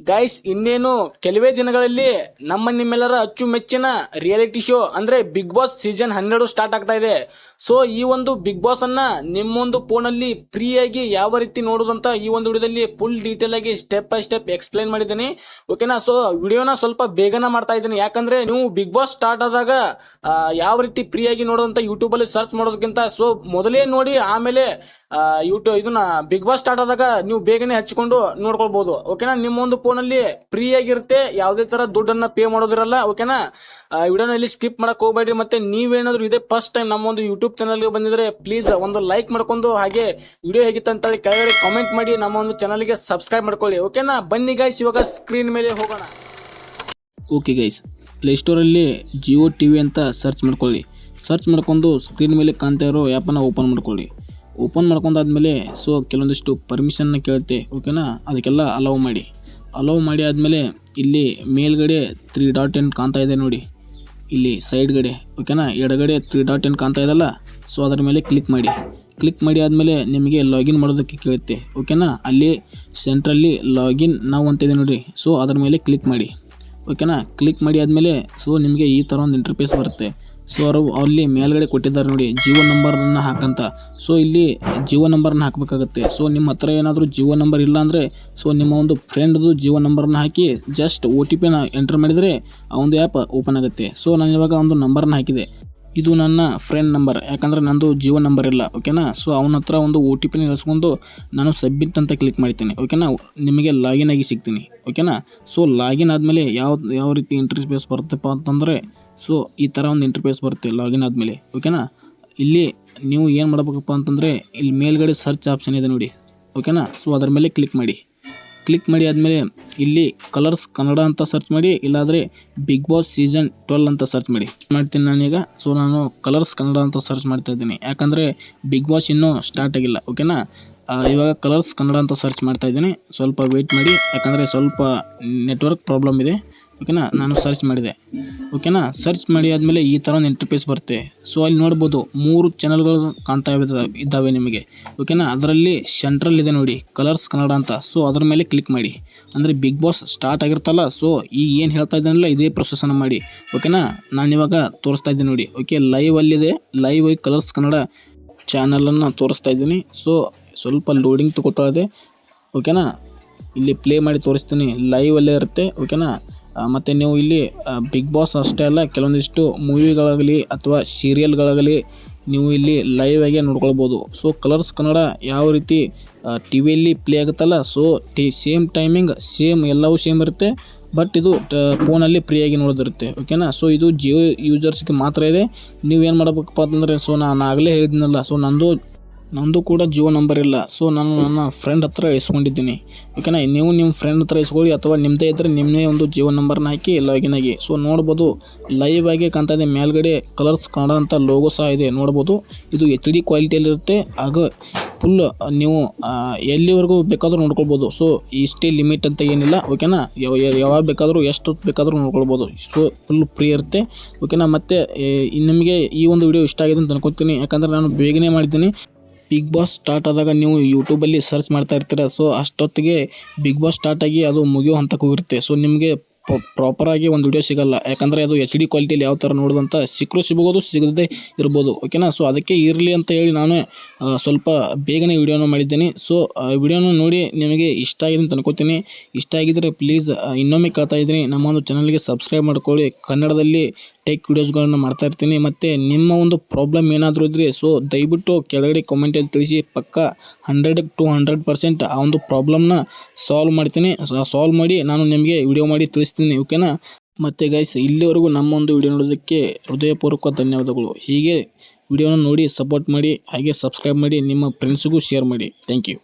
Guys ಇನ್ನೇನು ಕೆಲವೇ ದಿನಗಳಲ್ಲಿ ನಿಮ್ಮೆಲ್ಲರ ಅಚ್ಚುಮೆಚ್ಚಿನ ರಿಯಾಲಿಟಿ ಶೋ ಅಂದ್ರೆ ಬಿಗ್ ಬಾಸ್ ಸೀಸನ್ 12 ಸ್ಟಾರ್ಟ್ ಆಗ್ತಾ ಇದೆ. ಸೊ ಈ ಒಂದು ಬಿಗ್ ಬಾಸ್ ಅನ್ನ ನಿಮ್ಮೊಂದು ಫೋನಲ್ಲಿ ಫ್ರೀ ಆಗಿ ಯಾವ ರೀತಿ ನೋಡೋದಂತ ಈ ಒಂದು ವಿಡಿಯೋದಲ್ಲಿ ಫುಲ್ ಡೀಟೇಲ್ ಆಗಿ ಸ್ಟೆಪ್ ಬೈ ಸ್ಟೆಪ್ ಎಕ್ಸ್ಪ್ಲೈನ್ ಮಾಡಿದ್ದೀನಿ. ಓಕೆನಾ. ಸೊ ವಿಡಿಯೋನ ಸ್ವಲ್ಪ ಬೇಗನ ಮಾಡ್ತಾ ಇದ್ದೀನಿ, ಯಾಕಂದ್ರೆ ನೀವು ಬಿಗ್ ಬಾಸ್ ಸ್ಟಾರ್ಟ್ ಆದಾಗ ಯಾವ ರೀತಿ ಫ್ರೀ ಆಗಿ ನೋಡೋದಂತ ಯೂಟ್ಯೂಬ್ ಅಲ್ಲಿ ಸರ್ಚ್ ಮಾಡೋದಕ್ಕಿಂತ ಸೊ ಮೊದಲೇ ನೋಡಿ ಆಮೇಲೆ ಇದನ್ನ ಬಿಗ್ ಬಾಸ್ ಸ್ಟಾರ್ಟ್ ಆದಾಗ ನೀವು ಬೇಗನೆ ಹಚ್ಚಿಕೊಂಡು ನೋಡ್ಕೊಳ್ಬಹುದು. ಓಕೆನಾ. ನಿಮ್ಮ ಒಂದು ಫೋನಲ್ಲಿ ಫ್ರೀ ಆಗಿರುತ್ತೆ, ಯಾವುದೇ ತರ ದುಡ್ಡನ್ನ ಪೇ ಮಾಡೋದಿರಲ್ಲ. ಓಕೆನಾ. ವಿಡಿಯೋನಲ್ಲಿ ಸ್ಕಿಪ್ ಮಾಡಕ್ ಹೋಗ್ಬೇಡ್ರಿ. ಮತ್ತೆ ನೀವೇನಾದ್ರು ಇದೇ ಫಸ್ಟ್ ಟೈಮ್ ನಮ್ಮ ಒಂದು ಯೂಟ್ಯೂಬ್ ಚಾನಲ್ಗೆ ಬಂದಿದ್ರೆ ಪ್ಲೀಸ್ ಒಂದು ಲೈಕ್ ಮಾಡ್ಕೊಂಡು ಹಾಗೆ ವಿಡಿಯೋ ಹೇಗಿತ್ತು ಅಂತ ಹೇಳಿ ಕೆಳಗಡೆ ಕಾಮೆಂಟ್ ಮಾಡಿ ನಮ್ಮ ಒಂದು ಚಾನಲ್ಗೆ ಸಬ್ಸ್ಕ್ರೈಬ್ ಮಾಡ್ಕೊಳ್ಳಿ. ಓಕೆನಾ. ಬನ್ನಿ ಗೈಸ್, ಇವಾಗ ಸ್ಕ್ರೀನ್ ಮೇಲೆ ಹೋಗೋಣ. ಓಕೆ ಗೈಸ್, ಪ್ಲೇಸ್ಟೋರಲ್ಲಿ ಜಿಯೋ ಟಿವಿ ಅಂತ ಸರ್ಚ್ ಮಾಡ್ಕೊಳ್ಳಿ. ಸರ್ಚ್ ಮಾಡ್ಕೊಂಡು ಸ್ಕ್ರೀನ್ ಮೇಲೆ ಕಾಣ್ತಾ ಇರೋ ಆ್ಯಪನ್ನು ಓಪನ್ ಮಾಡ್ಕೊಳ್ಳಿ. ಓಪನ್ ಮಾಡ್ಕೊಂಡಾದ್ಮೇಲೆ ಸೊ ಕೆಲವೊಂದಿಷ್ಟು ಪರ್ಮಿಷನ್ನ ಕೇಳುತ್ತೆ. ಓಕೆನಾ. ಅದಕ್ಕೆಲ್ಲ ಅಲೌ ಮಾಡಿ ಆದಮೇಲೆ ಇಲ್ಲಿ ಮೇಲ್ಗಡೆ 3 ಡಾಟ್ ಏನು ಕಾಣ್ತಾ ಇದೆ ನೋಡಿ, ಇಲ್ಲಿ ಸೈಡ್ಗಡೆ. ಓಕೆನಾ. ಎಡಗಡೆ 3 ಡಾಟ್ ಏನು ಕಾಣ್ತಾ ಇದಲ್ಲ, ಸೊ ಅದರ ಮೇಲೆ ಕ್ಲಿಕ್ ಮಾಡಿ ಆದಮೇಲೆ ನಿಮಗೆ ಲಾಗಿನ್ ಮಾಡೋದಕ್ಕೆ ಕೇಳುತ್ತೆ. ಓಕೆನಾ. ಅಲ್ಲಿ ಸೆಂಟ್ರಲ್ಲಿ ಲಾಗಿನ್ ನಾವು ಅಂತ ಇದೆ ನೋಡಿ, ಸೊ ಅದರ ಮೇಲೆ ಕ್ಲಿಕ್ ಮಾಡಿ. ಓಕೆನಾ. ಕ್ಲಿಕ್ ಮಾಡಿ ಆದಮೇಲೆ ಸೊ ನಿಮಗೆ ಈ ಥರ ಒಂದು ಇಂಟರ್ಫೇಸ್ ಬರುತ್ತೆ. ಸೊ ಅವರು ಅಲ್ಲಿ ಮೇಲ್ಗಡೆ ಕೊಟ್ಟಿದ್ದಾರೆ ನೋಡಿ ಜಿಯೋ ನಂಬರನ್ನು ಹಾಕಂತ. ಸೊ ಇಲ್ಲಿ ಜಿಯೋ ನಂಬರ್ನ ಹಾಕಬೇಕಾಗುತ್ತೆ. ಸೊ ನಿಮ್ಮ ಹತ್ರ ಏನಾದರೂ ಜಿಯೋ ನಂಬರ್ ಇಲ್ಲ ಅಂದರೆ ಸೊ ನಿಮ್ಮ ಒಂದು ಫ್ರೆಂಡ್ದು ಜಿಯೋ ನಂಬರ್ನ ಹಾಕಿ ಜಸ್ಟ್ OTP ಎಂಟರ್ ಮಾಡಿದರೆ ಆ ಒಂದು ಆ್ಯಪ್ ಓಪನ್ ಆಗುತ್ತೆ. ಸೊ ನಾನು ಇವಾಗ ಒಂದು ನಂಬರ್ನ ಹಾಕಿದೆ. ಇದು ನನ್ನ ಫ್ರೆಂಡ್ ನಂಬರ್, ಯಾಕಂದರೆ ನಂದು ಜಿಯೋ ನಂಬರ್ ಇಲ್ಲ. ಓಕೆನಾ. ಸೊ ಅವನ ಹತ್ರ ಒಂದು OTP ಇಳಿಸ್ಕೊಂಡು ನಾನು ಸಬ್ಮಿಟ್ ಅಂತ ಕ್ಲಿಕ್ ಮಾಡ್ತೀನಿ. ಓಕೆನಾ. ನಿಮಗೆ ಲಾಗಿನ್ ಆಗಿ ಸಿಗ್ತೀನಿ. ಓಕೆನಾ. ಸೊ ಲಾಗಿನ್ ಆದಮೇಲೆ ಯಾವ ರೀತಿ ಇಂಟರ್ಫೇಸ್ ಬರುತ್ತಪ್ಪ ಅಂತಂದರೆ ಸೊ ಈ ಥರ ಒಂದು ಇಂಟರ್ಫೇಸ್ ಬರುತ್ತೆ ಲಾಗಿನ್ ಆದಮೇಲೆ. ಓಕೆನಾ. ಇಲ್ಲಿ ನೀವು ಏನು ಮಾಡಬೇಕಪ್ಪ ಅಂತಂದರೆ ಇಲ್ಲಿ ಮೇಲ್ಗಡೆ ಸರ್ಚ್ ಆಪ್ಷನ್ ಇದೆ ನೋಡಿ. ಓಕೆನಾ. ಸೊ ಅದರ ಮೇಲೆ ಕ್ಲಿಕ್ ಮಾಡಿ ಆದಮೇಲೆ ಇಲ್ಲಿ ಕಲರ್ಸ್ ಕನ್ನಡ ಅಂತ ಸರ್ಚ್ ಮಾಡಿ, ಇಲ್ಲಾಂದರೆ ಬಿಗ್ ಬಾಸ್ ಸೀಸನ್ 12 ಅಂತ ಸರ್ಚ್ ಮಾಡ್ತೀನಿ ನಾನೀಗ. ಸೊ ನಾನು ಕಲರ್ಸ್ ಕನ್ನಡ ಅಂತ ಸರ್ಚ್ ಮಾಡ್ತಾ ಇದ್ದೀನಿ, ಯಾಕಂದರೆ ಬಿಗ್ ಬಾಸ್ ಇನ್ನೂ ಸ್ಟಾರ್ಟ್ ಆಗಿಲ್ಲ. ಓಕೆನಾ. ಇವಾಗ ಕಲರ್ಸ್ ಕನ್ನಡ ಅಂತ ಸರ್ಚ್ ಮಾಡ್ತಾ ಇದ್ದೀನಿ. ಸ್ವಲ್ಪ ವೆಯ್ಟ್ ಮಾಡಿ, ಯಾಕಂದರೆ ಸ್ವಲ್ಪ ನೆಟ್ವರ್ಕ್ ಪ್ರಾಬ್ಲಮ್ ಇದೆ. ಓಕೆನಾ. ನಾನು ಸರ್ಚ್ ಮಾಡಿದೆ. ಓಕೆನಾ. ಸರ್ಚ್ ಮಾಡಿ ಆದಮೇಲೆ ಈ ಥರ ಒಂದು ಇಂಟರ್ಫೇಸ್ ಬರುತ್ತೆ. ಸೊ ಅಲ್ಲಿ ನೋಡ್ಬೋದು 3 ಚಾನಲ್ಗಳು ಕಾಣ್ತಾ ಇದ್ದಾವೆ ನಿಮಗೆ. ಓಕೆನಾ. ಅದರಲ್ಲಿ ಸೆಂಟ್ರಲ್ ಇದೆ ನೋಡಿ ಕಲರ್ಸ್ ಕನ್ನಡ ಅಂತ, ಸೊ ಅದ್ರ ಮೇಲೆ ಕ್ಲಿಕ್ ಮಾಡಿ. ಅಂದರೆ ಬಿಗ್ ಬಾಸ್ ಸ್ಟಾರ್ಟ್ ಆಗಿರ್ತಲ್ಲ, ಸೊ ಈಗ ಏನು ಹೇಳ್ತಾ ಇದ್ದಾನಲ್ಲ ಇದೇ ಪ್ರೊಸೆಸನ್ನು ಮಾಡಿ. ಓಕೆನಾ. ನಾನಿವಾಗ ತೋರಿಸ್ತಾ ಇದ್ದೀನಿ ನೋಡಿ. ಓಕೆ. ಲೈವ್ ಅಲ್ಲಿದೆ, ಲೈವ್ ಕಲರ್ಸ್ ಕನ್ನಡ ಚಾನಲನ್ನು ತೋರಿಸ್ತಾ ಇದ್ದೀನಿ. ಸೊ ಸ್ವಲ್ಪ ಲೋಡಿಂಗ್ ತಗೋತಾ ಇದೆ. ಓಕೆನಾ. ಇಲ್ಲಿ ಪ್ಲೇ ಮಾಡಿ ತೋರಿಸ್ತೀನಿ, ಲೈವ್ ಅಲ್ಲೇ ಇರುತ್ತೆ. ಓಕೆನಾ. ಮತ್ತು ನೀವು ಇಲ್ಲಿ ಬಿಗ್ ಬಾಸ್ ಅಷ್ಟೇ ಅಲ್ಲ, ಕೆಲವೊಂದಿಷ್ಟು ಮೂವಿಗಳಾಗಲಿ ಅಥವಾ ಸೀರಿಯಲ್ಗಳಾಗಲಿ ನೀವು ಇಲ್ಲಿ ಲೈವ್ ಆಗಿ ನೋಡ್ಕೊಳ್ಬೋದು. ಸೊ ಕಲರ್ಸ್ ಕನ್ನಡ ಯಾವ ರೀತಿ ಟಿವಿಯಲ್ಲಿ ಪ್ಲೇ ಆಗುತ್ತಲ್ಲ, ಸೊ ಸೇಮ್ ಟೈಮಿಂಗ್ ಎಲ್ಲವೂ ಸೇಮ್ ಇರುತ್ತೆ. ಬಟ್ ಇದು ಫೋನಲ್ಲಿ ಫ್ರೀಯಾಗಿ ನೋಡೋದಿರುತ್ತೆ. ಓಕೆನಾ. ಸೊ ಇದು ಜಿಯೋ ಯೂಸರ್ಸ್ಗೆ ಮಾತ್ರ ಇದೆ. ನೀವೇನು ಮಾಡಬೇಕಪ್ಪ ಅಂತಂದರೆ ಸೊ ನಾನು ಆಗಲೇ ಹೇಳಿದ್ನಲ್ಲ, ಸೊ ನಂದು ಕೂಡ ಜಿಯೋ ನಂಬರ್ ಇಲ್ಲ. ಸೊ ನಾನು ನನ್ನ ಫ್ರೆಂಡ್ ಹತ್ರ ಇಸ್ಕೊಂಡಿದ್ದೀನಿ. ಓಕೆನಾ. ನೀವು ನಿಮ್ಮ ಫ್ರೆಂಡ್ ಹತ್ರ ಇಸ್ಕೊಳ್ಳಿ, ಅಥವಾ ನಿಮ್ಮದೇ ಇದ್ದರೆ ನಿಮ್ಮದೇ ಒಂದು ಜಿಯೋ ನಂಬರ್ನ ಹಾಕಿ ಲಾಗಿನ್ ಆಗಿ. ಸೊ ನೋಡ್ಬೋದು ಲೈವ್ ಆಗಿ ಕಾಣ್ತಾ ಇದೆ, ಮೇಲ್ಗಡೆ ಕಲರ್ಸ್ ಕನ್ನಡ ಅಂತ ಲೋಗೋ ಸಹ ಇದೆ ನೋಡ್ಬೋದು. ಇದು HD ಕ್ವಾಲಿಟಿಯಲ್ಲಿರುತ್ತೆ. ಆಗ ಫುಲ್ ನೀವು ಎಲ್ಲಿವರೆಗೂ ಬೇಕಾದರೂ ನೋಡ್ಕೊಳ್ಬೋದು. ಸೊ ಇಷ್ಟೇ ಲಿಮಿಟ್ ಅಂತ ಏನಿಲ್ಲ. ಓಕೆನಾ. ಯಾವಾಗ ಬೇಕಾದರೂ ಎಷ್ಟು ಬೇಕಾದರೂ ನೋಡ್ಕೊಳ್ಬೋದು. ಸೊ ಫುಲ್ ಫ್ರೀ ಇರುತ್ತೆ. ಓಕೆನಾ. ಮತ್ತು ನಿಮಗೆ ಈ ಒಂದು ವಿಡಿಯೋ ಇಷ್ಟ ಆಗಿದೆ ಅಂತ ಅನ್ಕೊತೀನಿ, ಯಾಕಂದರೆ ನಾನು ಬೇಗನೆ ಮಾಡಿದ್ದೀನಿ. ಬಿಗ್ ಬಾಸ್ ಸ್ಟಾರ್ಟ್ ಆದಾಗ ನೀವು ಯೂಟ್ಯೂಬಲ್ಲಿ ಸರ್ಚ್ ಮಾಡ್ತಾ ಇರ್ತೀರ. ಸೊ ಅಷ್ಟೊತ್ತಿಗೆ ಬಿಗ್ ಬಾಸ್ ಸ್ಟಾರ್ಟ್ ಆಗಿ ಅದು ಮುಗಿಯೋ ಹಂತಕ್ಕೆ ಹೋಗಿರುತ್ತೆ. ಸೊ ನಿಮಗೆ ಪ್ರಾಪರಾಗಿ ಒಂದು ವಿಡಿಯೋ ಸಿಗಲ್ಲ, ಯಾಕಂದರೆ ಅದು HD ಕ್ವಾಲಿಟಿಯಲ್ಲಿ ಯಾವ ಥರ ನೋಡೋದಂತ ಸಿಗ್ಬೋದು, ಸಿಗದೇ ಇರ್ಬೋದು. ಓಕೆನಾ. ಸೊ ಅದಕ್ಕೆ ಇರಲಿ ಅಂತ ಹೇಳಿ ನಾನು ಸ್ವಲ್ಪ ಬೇಗನೆ ವಿಡಿಯೋನ ಮಾಡಿದ್ದೀನಿ. ಸೊ ವಿಡಿಯೋನ ನೋಡಿ ನಿಮಗೆ ಇಷ್ಟ ಆಗಿದೆ ಅಂತ ಅನ್ಕೋತೀನಿ. ಇಷ್ಟ ಆಗಿದ್ದರೆ ಪ್ಲೀಸ್ ಇನ್ನೊಮ್ಮೆ ಕೇಳ್ತಾ ಇದ್ದೀನಿ, ನಮ್ಮ ಒಂದು ಚಾನಲ್ಗೆ ಸಬ್ಸ್ಕ್ರೈಬ್ ಮಾಡ್ಕೊಳ್ಳಿ. ಕನ್ನಡದಲ್ಲಿ ಟೆಕ್ ವಿಡಿಯೋಸ್ಗಳನ್ನು ಮಾಡ್ತಾ ಇರ್ತೀನಿ. ಮತ್ತು ನಿಮ್ಮ ಒಂದು ಪ್ರಾಬ್ಲಮ್ ಏನಾದರೂ ಇದ್ದರೆ ಸೊ ದಯವಿಟ್ಟು ಕೆಳಗಡೆ ಕಾಮೆಂಟಲ್ಲಿ ತಿಳಿಸಿ. ಪಕ್ಕ 100 to 100% ಆ ಒಂದು ಪ್ರಾಬ್ಲಮ್ನ ಸಾಲ್ವ್ ಮಾಡ್ತೀನಿ. ಸಾಲ್ವ್ ಮಾಡಿ ನಾನು ನಿಮಗೆ ವಿಡಿಯೋ ಮಾಡಿ ತಿಳಿಸ್ತೀನಿ. ಓಕೆನಾ. ಮತ್ತು ಗೈಸ್, ಇಲ್ಲಿವರೆಗೂ ನಮ್ಮ ಒಂದು ವಿಡಿಯೋ ನೋಡೋದಕ್ಕೆ ಹೃದಯಪೂರ್ವಕ ಧನ್ಯವಾದಗಳು. ಹೀಗೆ ವಿಡಿಯೋನ ನೋಡಿ ಸಪೋರ್ಟ್ ಮಾಡಿ, ಹಾಗೆ ಸಬ್ಸ್ಕ್ರೈಬ್ ಮಾಡಿ, ನಿಮ್ಮ ಫ್ರೆಂಡ್ಸ್ಗೂ ಶೇರ್ ಮಾಡಿ. Thank you.